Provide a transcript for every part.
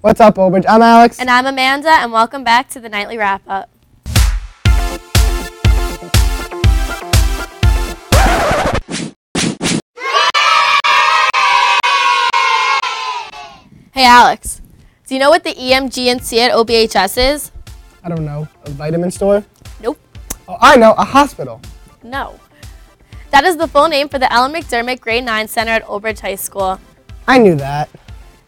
What's up, Obridge? I'm Alex. And I'm Amanda, and welcome back to the Nightly Wrap-Up. Hey, Alex. Do you know what the EMG&C at OBHS is? I don't know. A vitamin store? Nope. Oh, I know. A hospital. No. That is the full name for the Ellen McDermott Grade 9 Center at Old Bridge High School. I knew that.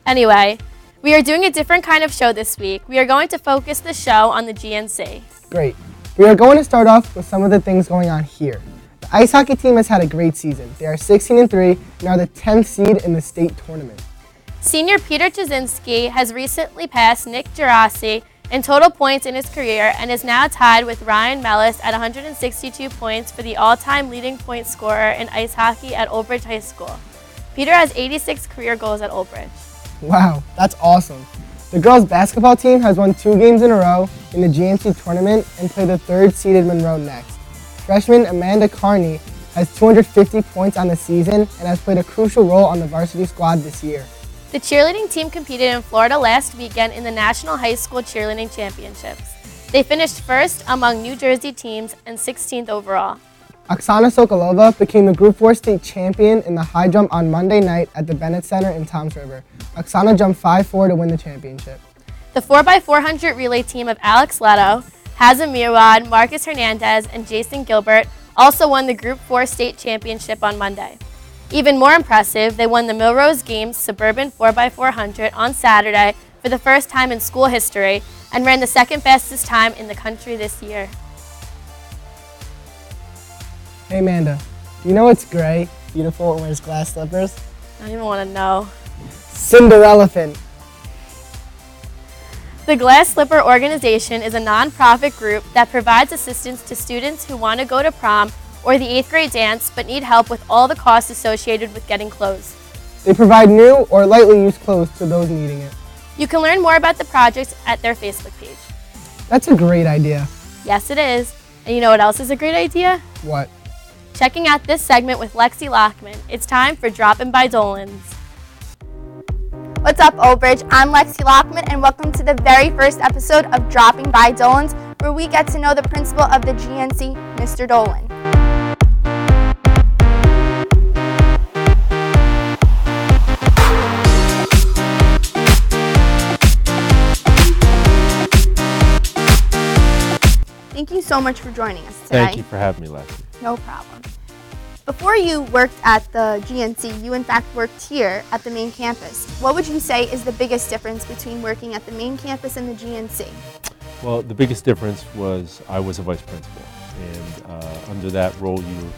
Anyway, we are doing a different kind of show this week. We are going to focus the show on the GNC. Great. We are going to start off with some of the things going on here. The ice hockey team has had a great season. They are 16-3 and are the 10th seed in the state tournament. Senior Peter Jasinski has recently passed Nick Gerasi in total points in his career and is now tied with Ryan Mellis at 162 points for the all-time leading point scorer in ice hockey at Old Bridge High School. Peter has 86 career goals at Old Bridge. Wow, that's awesome. The girls basketball team has won 2 games in a row in the GNC tournament and play the 3rd-seeded Monroe next. Freshman Amanda Carney has 250 points on the season and has played a crucial role on the varsity squad this year. The cheerleading team competed in Florida last weekend in the National High School Cheerleading Championships. They finished first among New Jersey teams and 16th overall. Oksana Sokolova became the Group 4 state champion in the high jump on Monday night at the Bennett Center in Toms River. Oksana jumped 5'4" to win the championship. The 4x400 relay team of Alex Leto, Hazem Mirwad, Marcus Hernandez, and Jason Gilbert also won the Group 4 state championship on Monday. Even more impressive, they won the Milrose Games Suburban 4x400 on Saturday for the first time in school history and ran the second fastest time in the country this year. Hey Amanda, do you know what's gray, beautiful, and wears glass slippers? I don't even want to know. Cinderelephant. The Glass Slipper Organization is a nonprofit group that provides assistance to students who want to go to prom or the 8th grade dance but need help with all the costs associated with getting clothes. They provide new or lightly used clothes to those needing it. You can learn more about the project at their Facebook page. That's a great idea. Yes, it is. And you know what else is a great idea? What? Checking out this segment with Lexi Lockman. It's time for Dropping by Dolan's. What's up, Old Bridge? I'm Lexi Lockman, and welcome to the very first episode of Dropping by Dolan's, where we get to know the principal of the GNC, Mr. Dolan. Thank you so much for joining us today. Thank you for having me, Lexi. No problem. Before you worked at the GNC, you in fact worked here at the main campus. What would you say is the biggest difference between working at the main campus and the GNC? Well, the biggest difference was I was a vice principal, and under that role, your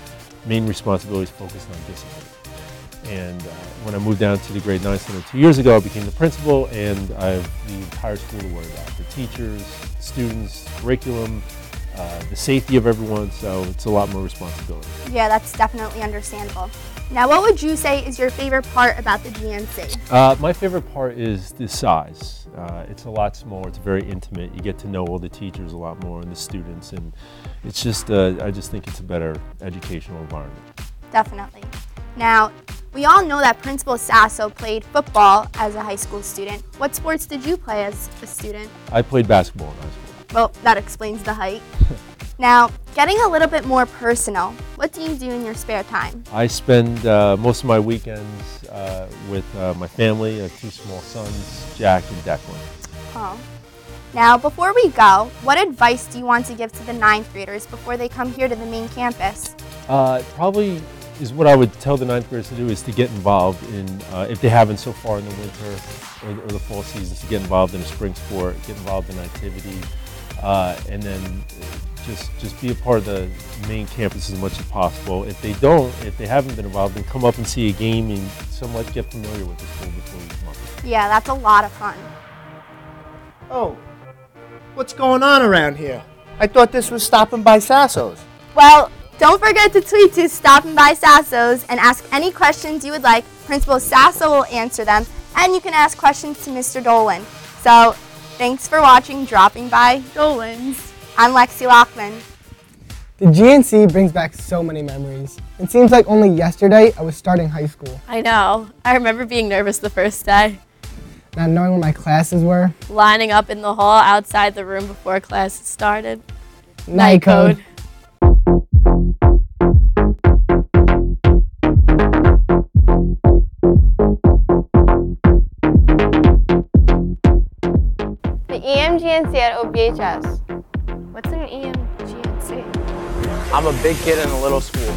main responsibilities focused on discipline. And when I moved down to the Grade 9 Center 2 years ago, I became the principal, and I have the entire school to worry about. The teachers, students, curriculum, the safety of everyone, so it's a lot more responsibility. Yeah, that's definitely understandable. Now, what would you say is your favorite part about the GNC? My favorite part is the size. It's a lot smaller, it's very intimate. You get to know all the teachers a lot more and the students, and it's just, I just think it's a better educational environment. Definitely. Now, we all know that Principal Sasso played football as a high school student. What sports did you play as a student? I played basketball in high school. Well, that explains the height. Now, getting a little bit more personal, what do you do in your spare time? I spend most of my weekends with my family. I have 2 small sons, Jack and Declan. Oh. Now, before we go, what advice do you want to give to the 9th graders before they come here to the main campus? Probably is what I would tell the 9th graders to do is to get involved in, if they haven't so far in the winter or the fall seasons, to get involved in a spring sport, get involved in activity, and then just be a part of the main campus as much as possible. If they haven't been involved, then come up and see a game and somewhat get familiar with the school before you come up. Yeah, that's a lot of fun. Oh, what's going on around here? I thought this was stopping by Sasso's. Well, don't forget to tweet to Stopping by Sasso's and ask any questions you would like. Principal Sasso will answer them, and you can ask questions to Mr. Dolan. So, thanks for watching Dropping by Dolan's. I'm Lexi Lockman. The GNC brings back so many memories. It seems like only yesterday I was starting high school. I know. I remember being nervous the first day. not knowing where my classes were. Lining up in the hall outside the room before classes started. Night code. The EMGNC at OBHS. What's an EMGNC? I'm a big kid in a little school.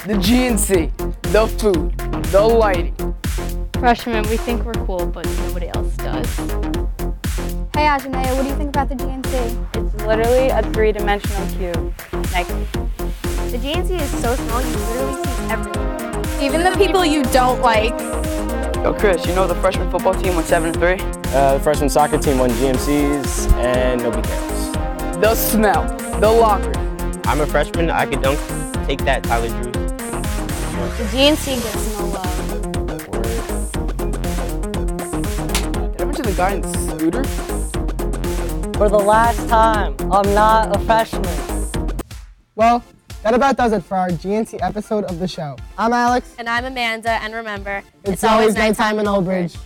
The GNC, the food, the lighting. Freshmen, we think we're cool, but nobody else does. Hey Ajanea, what do you think about the GNC? It's literally a three-dimensional cube. Next. The GNC is so small you literally see everything. Even the people you don't like. Yo, Chris, you know the freshman football team went 7-3? The freshman soccer team won GMCs, and nobody cares. The smell, the locker. I'm a freshman. I could dunk. Take that, Tyler Drew. The GNC gets no love. Did I mention the guy in the scooter? For the last time, I'm not a freshman. Well, that about does it for our GNC episode of the show. I'm Alex. And I'm Amanda, and remember, It's always nighttime in Old Bridge.